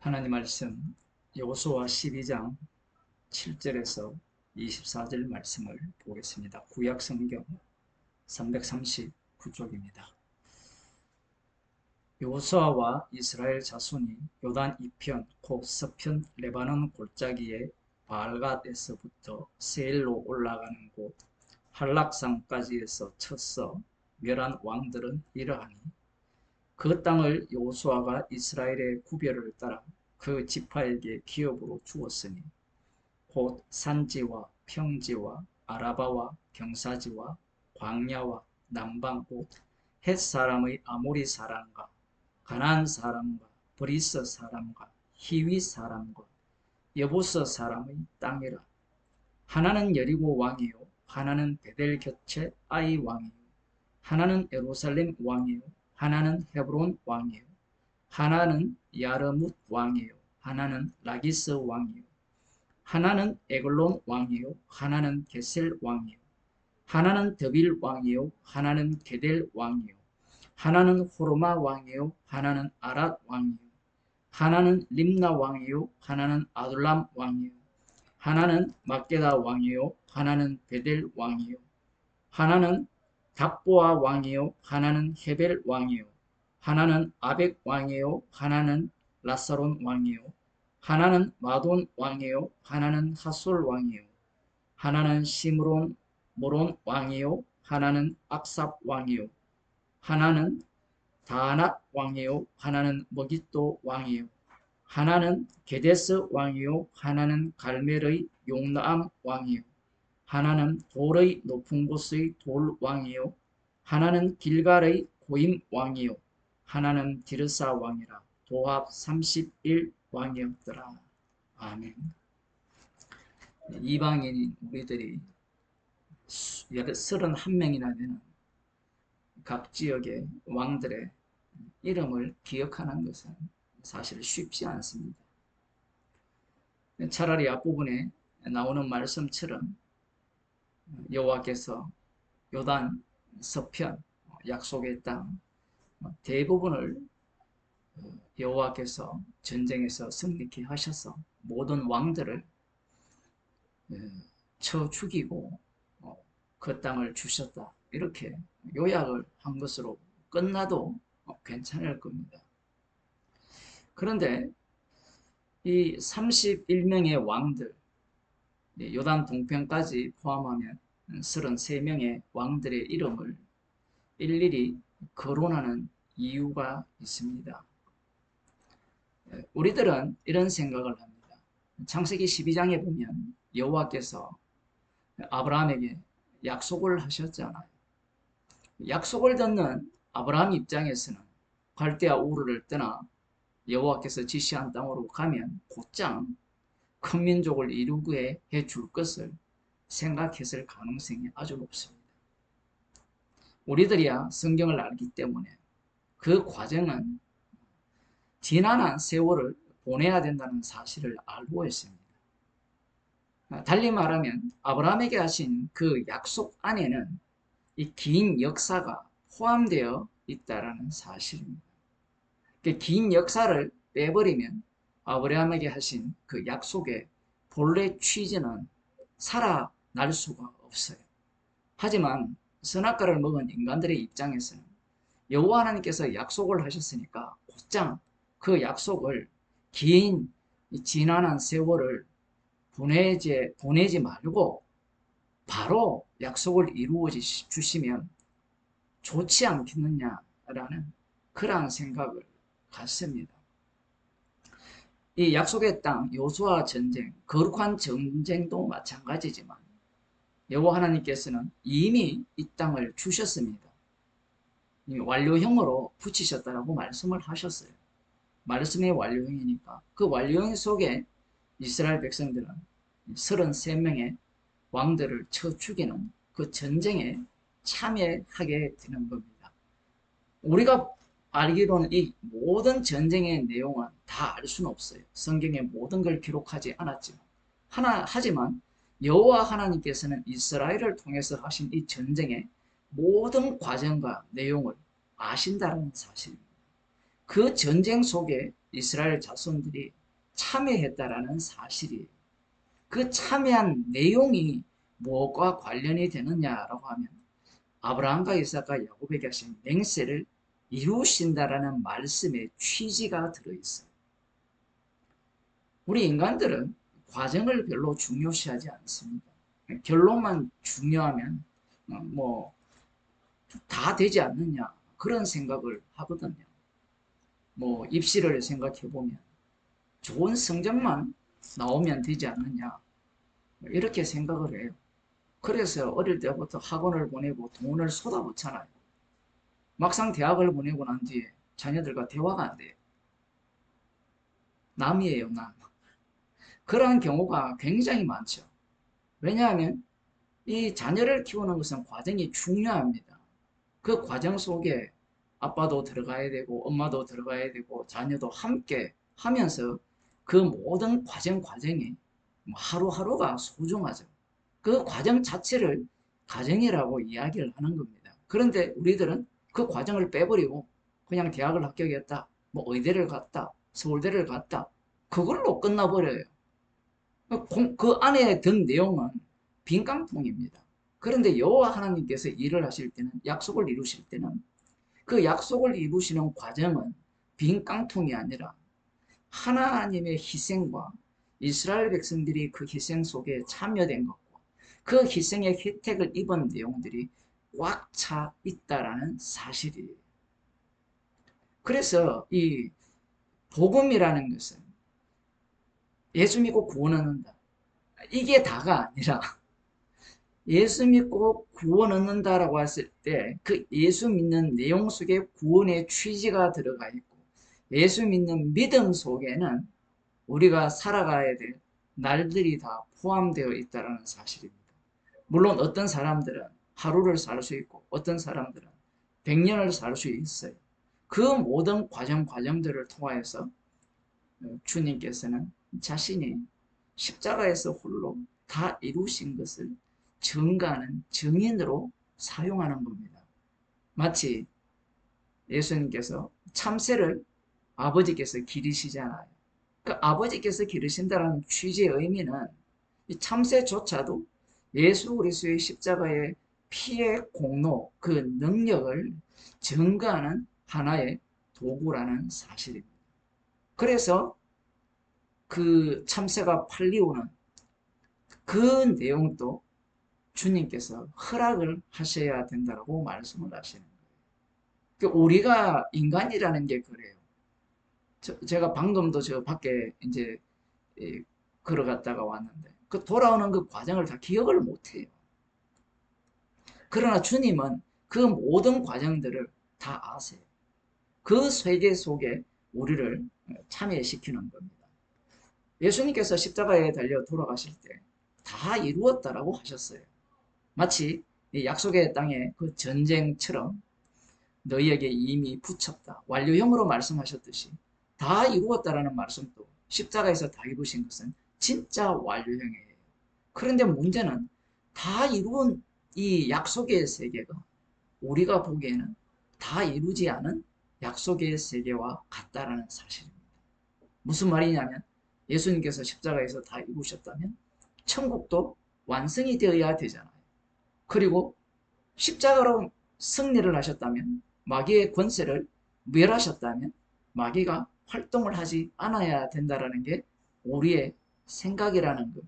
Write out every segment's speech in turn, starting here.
하나님 말씀 여호수아 12장 7절에서 24절 말씀을 보겠습니다. 구약 성경 339쪽입니다. 여호수아와 이스라엘 자손이 요단 이편 곧 서편 레바논 골짜기의 바알갓에서부터 세일로 올라가는 곳 한락산까지에서 쳤어 멸한 왕들은 이러하니 그 땅을 여호수아가 이스라엘의 구별을 따라 그 지파에게 기업으로 주었으니 곧 산지와 평지와 아라바와 경사지와 광야와 남방 곧 헷사람의 아모리 사람과 가나안 사람과 브리스 사람과 히위 사람과 여부스 사람의 땅이라. 하나는 여리고 왕이요 하나는 베델 곁에 아이 왕이요 하나는 예루살렘 왕이요 하나는 헤브론 왕이요 하나는 야르뭇 왕이요 하나는 라기스 왕이요 하나는 에글론 왕이요 하나는 게셀 왕이요 하나는 드빌 왕이요 하나는 게델 왕이요 하나는 호르마 왕이요 하나는 아랏 왕이요 하나는 림나 왕이요 하나는 아둘람 왕이요 하나는 막게다 왕이요 하나는 베델 왕이요 하나는 답보아 왕이요 하나는 헤벨 왕이요 하나는 아벡 왕이요 하나는 라사론 왕이요 하나는 마돈 왕이요 하나는 하솔 왕이요 하나는 시므론 모론 왕이요 하나는 악삽 왕이요 하나는 다낙 왕이요 하나는 머깃도 왕이요 하나는 게데스 왕이요 하나는 갈멜의 용나암 왕이요 하나는 돌의 높은 곳의 돌 왕이요 하나는 길갈의 고임 왕이요 하나는 디르사 왕이라. 도합 31 왕이었더라. 아멘. 이방인 우리들이 31명이나 되는 각 지역의 왕들의 이름을 기억하는 것은 사실 쉽지 않습니다. 차라리 앞부분에 나오는 말씀처럼 여호와께서 요단 서편 약속의 땅 대부분을 여호와께서 전쟁에서 승리케 하셔서 모든 왕들을 쳐 죽이고 그 땅을 주셨다. 이렇게 요약을 한 것으로 끝나도 괜찮을 겁니다. 그런데 이 31명의 왕들, 요단 동편까지 포함하면 33명의 왕들의 이름을 일일이 거론하는 이유가 있습니다. 우리들은 이런 생각을 합니다. 창세기 12장에 보면 여호와께서 아브라함에게 약속을 하셨잖아요. 약속을 듣는 아브라함 입장에서는 갈대아 우르를 떠나 여호와께서 지시한 땅으로 가면 곧장 큰 민족을 이루게 해줄 것을 생각했을 가능성이 아주 높습니다. 우리들이야 성경을 알기 때문에 그 과정은 지난한 세월을 보내야 된다는 사실을 알고 있습니다. 달리 말하면 아브라함에게 하신 그 약속 안에는 이 긴 역사가 포함되어 있다는 사실입니다. 그 긴 역사를 빼버리면 아브라함에게 하신 그 약속의 본래 취지는 살아날 수가 없어요. 하지만 선악과를 먹은 인간들의 입장에서는 여호와 하나님께서 약속을 하셨으니까 곧장 그 약속을 긴 지난한 세월을 보내지 말고 바로 약속을 이루어 주시면 좋지 않겠느냐라는 그러한 생각을 갖습니다. 이 약속의 땅 여호수아 전쟁, 거룩한 전쟁도 마찬가지지만 여호와 하나님께서는 이미 이 땅을 주셨습니다. 완료형으로 붙이셨다라고 말씀을 하셨어요. 말씀의 완료형이니까 그 완료형 속에 이스라엘 백성들은 33명의 왕들을 쳐 죽이는 그 전쟁에 참여하게 되는 겁니다. 우리가 알기로는 이 모든 전쟁의 내용은 다 알 수는 없어요. 성경에 모든 걸 기록하지 않았지만 하지만 여호와 하나님께서는 이스라엘을 통해서 하신 이 전쟁의 모든 과정과 내용을 아신다는 사실입니다. 그 전쟁 속에 이스라엘 자손들이 참여했다라는 사실이에요. 그 참여한 내용이 무엇과 관련이 되느냐라고 하면 아브라함과 이삭과 야곱에게 하신 맹세를 이루신다라는 말씀의 취지가 들어있어요. 우리 인간들은 과정을 별로 중요시하지 않습니다. 결론만 중요하면 뭐 다 되지 않느냐 그런 생각을 하거든요. 뭐 입시를 생각해 보면 좋은 성적만 나오면 되지 않느냐 이렇게 생각을 해요. 그래서 어릴 때부터 학원을 보내고 돈을 쏟아붓잖아요. 막상 대학을 보내고 난 뒤에 자녀들과 대화가 안 돼요. 남이에요, 남. 그러한 경우가 굉장히 많죠. 왜냐하면 이 자녀를 키우는 것은 과정이 중요합니다. 그 과정 속에 아빠도 들어가야 되고 엄마도 들어가야 되고 자녀도 함께 하면서 그 모든 과정이 하루하루가 소중하죠. 그 과정 자체를 가정이라고 이야기를 하는 겁니다. 그런데 우리들은 그 과정을 빼버리고 그냥 대학을 합격했다, 뭐 의대를 갔다, 서울대를 갔다, 그걸로 끝나버려요. 그 안에 든 내용은 빈 깡통입니다. 그런데 여호와 하나님께서 일을 하실 때는 약속을 이루실 때는 그 약속을 이루시는 과정은 빈 깡통이 아니라 하나님의 희생과 이스라엘 백성들이 그 희생 속에 참여된 것과 그 희생의 혜택을 입은 내용들이 꽉 차 있다라는 사실이에요. 그래서 이 복음이라는 것은 예수 믿고 구원 얻는다. 이게 다가 아니라 예수 믿고 구원 얻는다라고 했을 때 그 예수 믿는 내용 속에 구원의 취지가 들어가 있고 예수 믿는 믿음 속에는 우리가 살아가야 될 날들이 다 포함되어 있다는 사실입니다. 물론 어떤 사람들은 하루를 살 수 있고 어떤 사람들은 100년을 살 수 있어요. 그 모든 과정들을 통하여서 주님께서는 자신이 십자가에서 홀로 다 이루신 것을 증거하는 증인으로 사용하는 겁니다. 마치 예수님께서 참새를 아버지께서 기르시잖아요. 그 아버지께서 기르신다는 취지의 의미는 이 참새조차도 예수 그리스도의 십자가의 피의 공로, 그 능력을 증거하는 하나의 도구라는 사실입니다. 그래서 그 참새가 팔리오는 그 내용도 주님께서 허락을 하셔야 된다고 말씀을 하시는 거예요. 우리가 인간이라는 게 그래요. 제가 방금도 저 밖에 이제 걸어갔다가 왔는데 그 돌아오는 그 과정을 다 기억을 못해요. 그러나 주님은 그 모든 과정들을 다 아세요. 그 세계 속에 우리를 참여시키는 겁니다. 예수님께서 십자가에 달려 돌아가실 때 다 이루었다라고 하셨어요. 마치 약속의 땅의 그 전쟁처럼 너희에게 이미 붙였다. 완료형으로 말씀하셨듯이 다 이루었다라는 말씀도 십자가에서 다 이루신 것은 진짜 완료형이에요. 그런데 문제는 다 이루은 이 약속의 세계가 우리가 보기에는 다 이루지 않은 약속의 세계와 같다라는 사실입니다. 무슨 말이냐면 예수님께서 십자가에서 다 이루셨다면 천국도 완성이 되어야 되잖아요. 그리고 십자가로 승리를 하셨다면 마귀의 권세를 멸하셨다면 마귀가 활동을 하지 않아야 된다는 게 우리의 생각이라는 겁니다.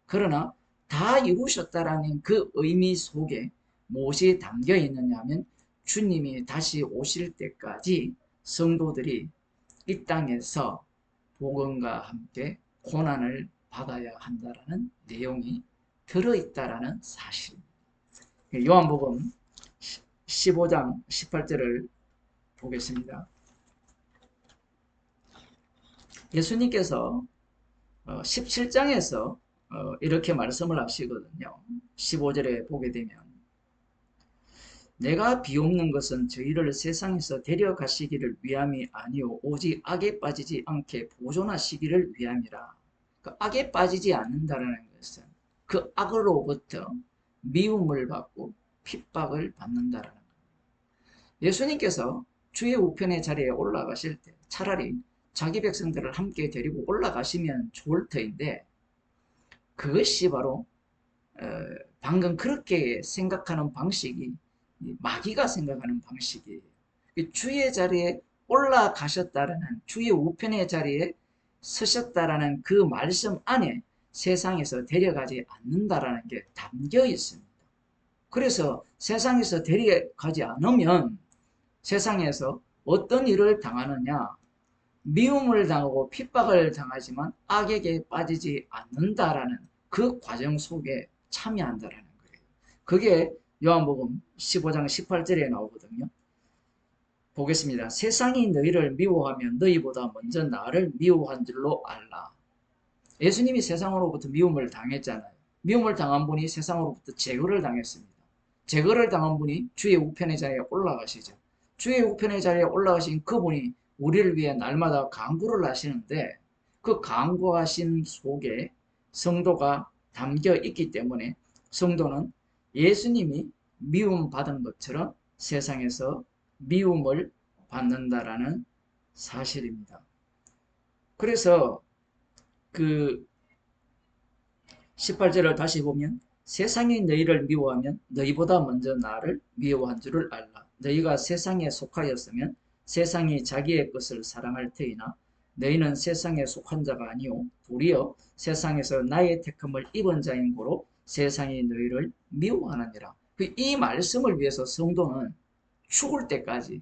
그러나 다 이루셨다라는 그 의미 속에 무엇이 담겨 있느냐 하면 주님이 다시 오실 때까지 성도들이 이 땅에서 복음과 함께 고난을 받아야 한다라는 내용이 들어있다라는 사실입니다. 요한복음 15장 18절을 보겠습니다. 예수님께서 17장에서 이렇게 말씀을 하시거든요. 15절에 보게 되면 내가 비옵는 것은 저희를 세상에서 데려가시기를 위함이 아니오 오직 악에 빠지지 않게 보존하시기를 위함이라. 그 악에 빠지지 않는다는 것은 그 악으로부터 미움을 받고 핍박을 받는다라는 거예요. 예수님께서 주의 우편의 자리에 올라가실 때 차라리 자기 백성들을 함께 데리고 올라가시면 좋을 터인데 그것이 바로 방금 그렇게 생각하는 방식이 마귀가 생각하는 방식이에요. 주의 자리에 올라가셨다라는 주의 우편의 자리에 서셨다라는 그 말씀 안에 세상에서 데려가지 않는다라는 게 담겨 있습니다. 그래서 세상에서 데려가지 않으면 세상에서 어떤 일을 당하느냐? 미움을 당하고 핍박을 당하지만 악에게 빠지지 않는다라는 그 과정 속에 참여한다라는 거예요. 그게 요한복음 15장 18절에 나오거든요. 보겠습니다. 세상이 너희를 미워하면 너희보다 먼저 나를 미워한 줄로 알라. 예수님이 세상으로부터 미움을 당했잖아요. 미움을 당한 분이 세상으로부터 제거를 당했습니다. 제거를 당한 분이 주의 우편의 자리에 올라가시죠. 주의 우편의 자리에 올라가신 그분이 우리를 위해 날마다 간구를 하시는데 그 간구하심 속에 성도가 담겨 있기 때문에 성도는 예수님이 미움 받은 것처럼 세상에서 미움을 받는다라는 사실입니다. 그래서 그 18절을 다시 보면 세상이 너희를 미워하면 너희보다 먼저 나를 미워한 줄을 알라. 너희가 세상에 속하였으면 세상이 자기의 것을 사랑할 터이나 너희는 세상에 속한 자가 아니오 도리어 세상에서 나의 택함을 입은 자인 고로 세상이 너희를 미워하느니라. 이 말씀을 위해서 성도는 죽을 때까지,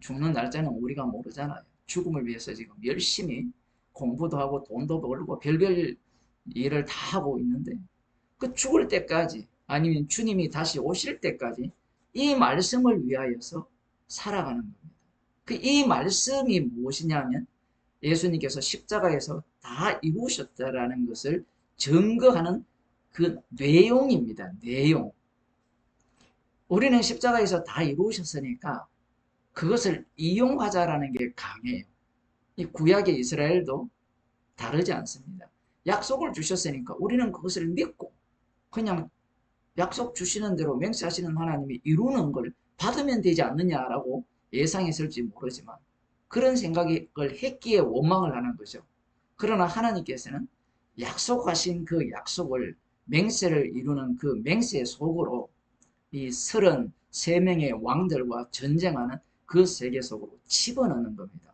죽는 날짜는 우리가 모르잖아요. 죽음을 위해서 지금 열심히 공부도 하고 돈도 벌고 별별 일을 다 하고 있는데 그 죽을 때까지 아니면 주님이 다시 오실 때까지 이 말씀을 위하여서 살아가는 겁니다. 이 말씀이 무엇이냐면 예수님께서 십자가에서 다 이루셨다라는 것을 증거하는 그 내용입니다. 내용. 우리는 십자가에서 다 이루셨으니까 그것을 이용하자라는 게 강해요. 이 구약의 이스라엘도 다르지 않습니다. 약속을 주셨으니까 우리는 그것을 믿고 그냥 약속 주시는 대로 맹세하시는 하나님이 이루는 걸 받으면 되지 않느냐라고 예상했을지 모르지만 그런 생각을 했기에 원망을 하는 거죠. 그러나 하나님께서는 약속하신 그 약속을 맹세를 이루는 그 맹세 속으로 이 33명의 왕들과 전쟁하는 그 세계 속으로 집어넣는 겁니다.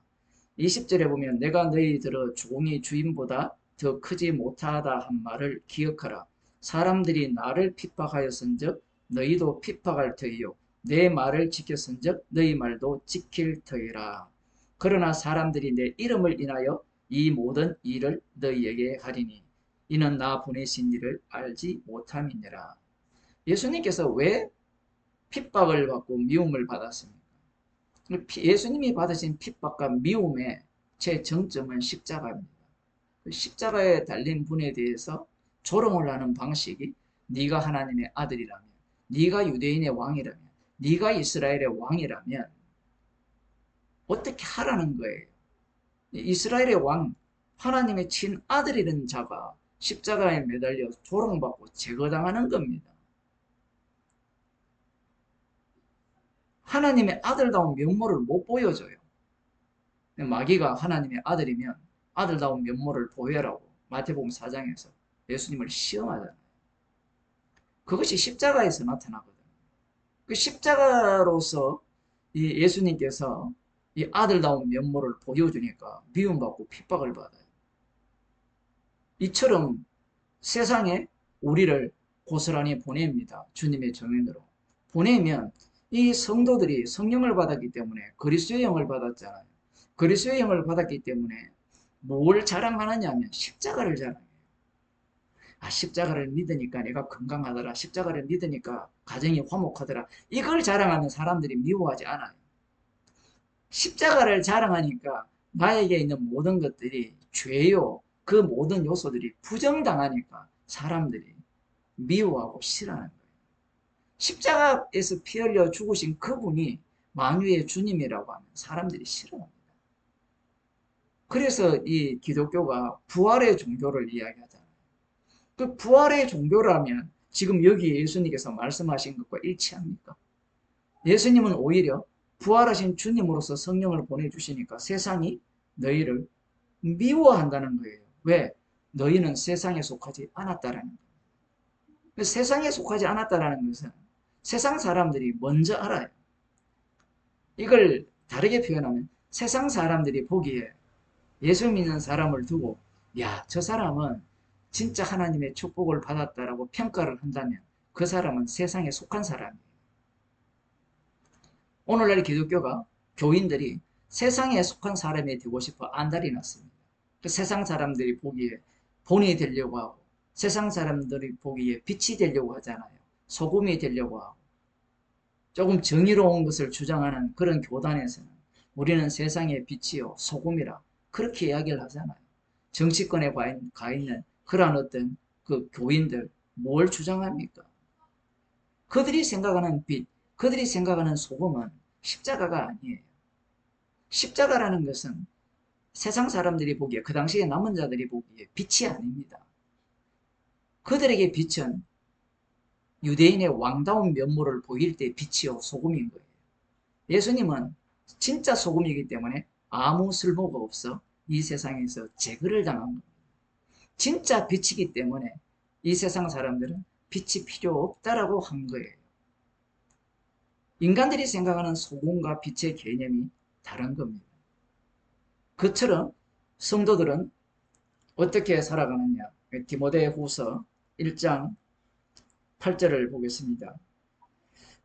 20절에 보면 내가 너희들의 종이 주인보다 더 크지 못하다 한 말을 기억하라. 사람들이 나를 핍박하였은즉 너희도 핍박할 터이요 내 말을 지켰은즉 너희 말도 지킬 터이라. 그러나 사람들이 내 이름을 인하여 이 모든 일을 너희에게 하리니 이는 나 보내신 이를 알지 못함이니라. 예수님께서 왜 핍박을 받고 미움을 받았습니까? 예수님이 받으신 핍박과 미움의 제 정점은 십자가입니다. 십자가에 달린 분에 대해서 조롱을 하는 방식이 네가 하나님의 아들이라면, 네가 유대인의 왕이라면, 네가 이스라엘의 왕이라면 어떻게 하라는 거예요. 이스라엘의 왕, 하나님의 친아들이라는 자가 십자가에 매달려 조롱받고 제거당하는 겁니다. 하나님의 아들다운 면모를 못 보여줘요. 마귀가 하나님의 아들이면 아들다운 면모를 보여라고 마태복음 4장에서 예수님을 시험하잖아요. 그것이 십자가에서 나타나거든요. 그 십자가로서 이 예수님께서 이 아들다운 면모를 보여주니까 미움받고 핍박을 받아요. 이처럼 세상에 우리를 고스란히 보냅니다. 주님의 정인으로. 보내면 이 성도들이 성령을 받았기 때문에 그리스도의 영을 받았잖아요. 그리스도의 영을 받았기 때문에 뭘 자랑하느냐 하면 십자가를 자랑해요. 아, 십자가를 믿으니까 내가 건강하더라. 십자가를 믿으니까 가정이 화목하더라. 이걸 자랑하면 사람들이 미워하지 않아요. 십자가를 자랑하니까 나에게 있는 모든 것들이 죄요. 그 모든 요소들이 부정당하니까 사람들이 미워하고 싫어하는 거예요. 십자가에서 피 흘려 죽으신 그분이 만유의 주님이라고 하면 사람들이 싫어합니다. 그래서 이 기독교가 부활의 종교를 이야기하잖아요. 그 부활의 종교라면 지금 여기 예수님께서 말씀하신 것과 일치합니까? 예수님은 오히려 부활하신 주님으로서 성령을 보내주시니까 세상이 너희를 미워한다는 거예요. 왜? 너희는 세상에 속하지 않았다라는 거예요. 세상에 속하지 않았다라는 것은 세상 사람들이 먼저 알아요. 이걸 다르게 표현하면 세상 사람들이 보기에 예수 믿는 사람을 두고 야, 저 사람은 진짜 하나님의 축복을 받았다라고 평가를 한다면 그 사람은 세상에 속한 사람이에요. 오늘날 기독교가 교인들이 세상에 속한 사람이 되고 싶어 안달이 났습니다. 그 세상 사람들이 보기에 본이 되려고 하고 세상 사람들이 보기에 빛이 되려고 하잖아요. 소금이 되려고 하고 조금 정의로운 것을 주장하는 그런 교단에서는 우리는 세상의 빛이요 소금이라 그렇게 이야기를 하잖아요. 정치권에 가 있는 그러한 어떤 그 교인들 뭘 주장합니까? 그들이 생각하는 빛, 그들이 생각하는 소금은 십자가가 아니에요. 십자가라는 것은 세상 사람들이 보기에 그 당시에 남은 자들이 보기에 빛이 아닙니다. 그들에게 빛은 유대인의 왕다운 면모를 보일 때 빛이요 소금인 거예요. 예수님은 진짜 소금이기 때문에 아무 쓸모가 없어 이 세상에서 제거를 당한 겁니다. 진짜 빛이기 때문에 이 세상 사람들은 빛이 필요 없다라고 한 거예요. 인간들이 생각하는 소금과 빛의 개념이 다른 겁니다. 그처럼 성도들은 어떻게 살아가느냐. 디모데후서 1장 8절을 보겠습니다.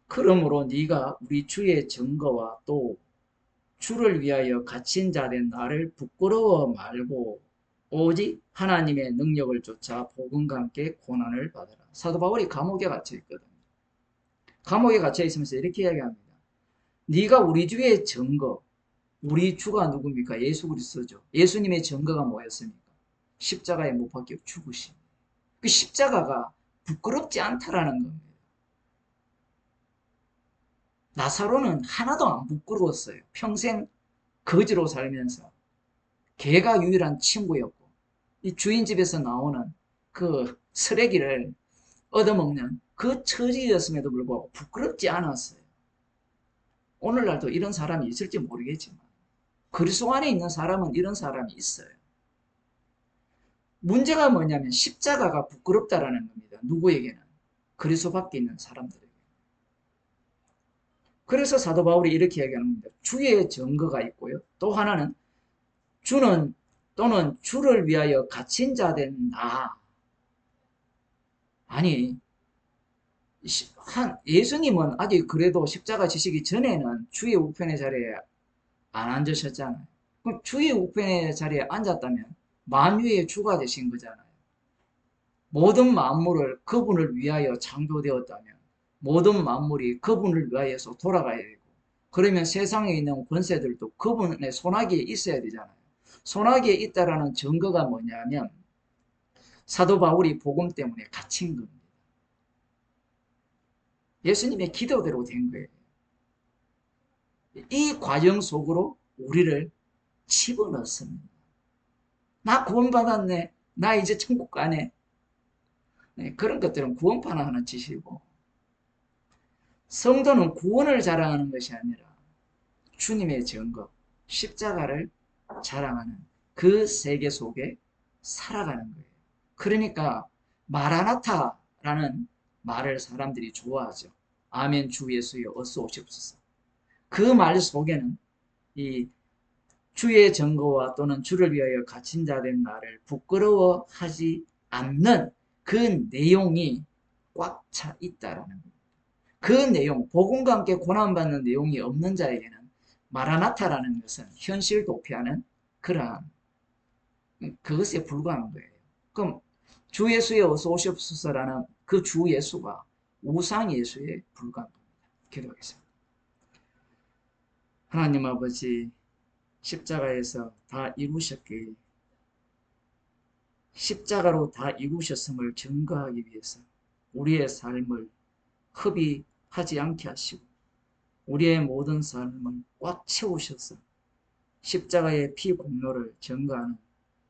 그러므로 네가 우리 주의 증거와 또 주를 위하여 갇힌 자 된 나를 부끄러워 말고 오직 하나님의 능력을 쫓아 복음과 함께 고난을 받아라. 사도 바울이 감옥에 갇혀 있거든요. 감옥에 갇혀 있으면서 이렇게 이야기합니다. 네가 우리 주의 증거, 우리 주가 누굽니까? 예수 그리스도죠. 예수님의 증거가 뭐였습니까? 십자가에 못 박혀 죽으심. 그 십자가가 부끄럽지 않다라는 겁니다. 나사로는 하나도 안 부끄러웠어요. 평생 거지로 살면서 걔가 유일한 친구였고 이 주인 집에서 나오는 그 쓰레기를 얻어먹는 그 처지였음에도 불구하고 부끄럽지 않았어요. 오늘날도 이런 사람이 있을지 모르겠지만 그리스도 안에 있는 사람은 이런 사람이 있어요. 문제가 뭐냐면 십자가가 부끄럽다라는 겁니다. 누구에게는? 그리스도 밖에 있는 사람들에게. 그래서 사도 바울이 이렇게 얘기합니다. 주의 증거가 있고요. 또 하나는 주는 또는 주를 위하여 갇힌 자 된 나. 아니 예수님은 아직 그래도 십자가 지시기 전에는 주의 우편의 자리에 안 앉으셨잖아요. 그럼 주의 우편의 자리에 앉았다면 만유의 주가 되신 거잖아요. 모든 만물을 그분을 위하여 창조되었다면 모든 만물이 그분을 위하여서 돌아가야 되고 그러면 세상에 있는 권세들도 그분의 손아귀에 있어야 되잖아요. 손아귀에 있다라는 증거가 뭐냐면 사도 바울이 복음 때문에 갇힌 겁니다. 예수님의 기도대로 된 거예요. 이 과정 속으로 우리를 집어넣습니다. 나 구원받았네. 나 이제 천국 가네. 네, 그런 것들은 구원판 하는 짓이고 성도는 구원을 자랑하는 것이 아니라 주님의 증거, 십자가를 자랑하는 그 세계 속에 살아가는 거예요. 그러니까 마라나타라는 말을 사람들이 좋아하죠. 아멘 주 예수여 어서 오시옵소서. 그 말 속에는 이 주의 증거와 또는 주를 위하여 갇힌 자 된 나를 부끄러워하지 않는 그 내용이 꽉 차 있다라는 겁니다. 그 내용, 복음과 함께 고난받는 내용이 없는 자에게는 마라나타라는 것은 현실 도피하는 그러한 그것에 불과한 거예요. 그럼 주 예수에 어서 오시옵소서라는 그 주 예수가 우상 예수에 불과한 겁니다. 기도하겠습니다. 하나님 아버지 십자가에서 다 이루셨기에 십자가로 다 이루셨음을 증거하기 위해서 우리의 삶을 허비하지 않게 하시고 우리의 모든 삶을 꽉 채우셔서 십자가의 피 공로를 증거하는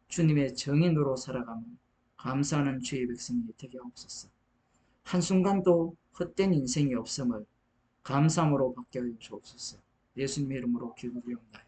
주님의 정인으로 살아가며 감사하는 주의 백성이 되게 하옵소서. 한순간도 헛된 인생이 없음을 감사함으로 받게 하여 주옵소서. 예수님의 이름으로 기도드리옵나이다.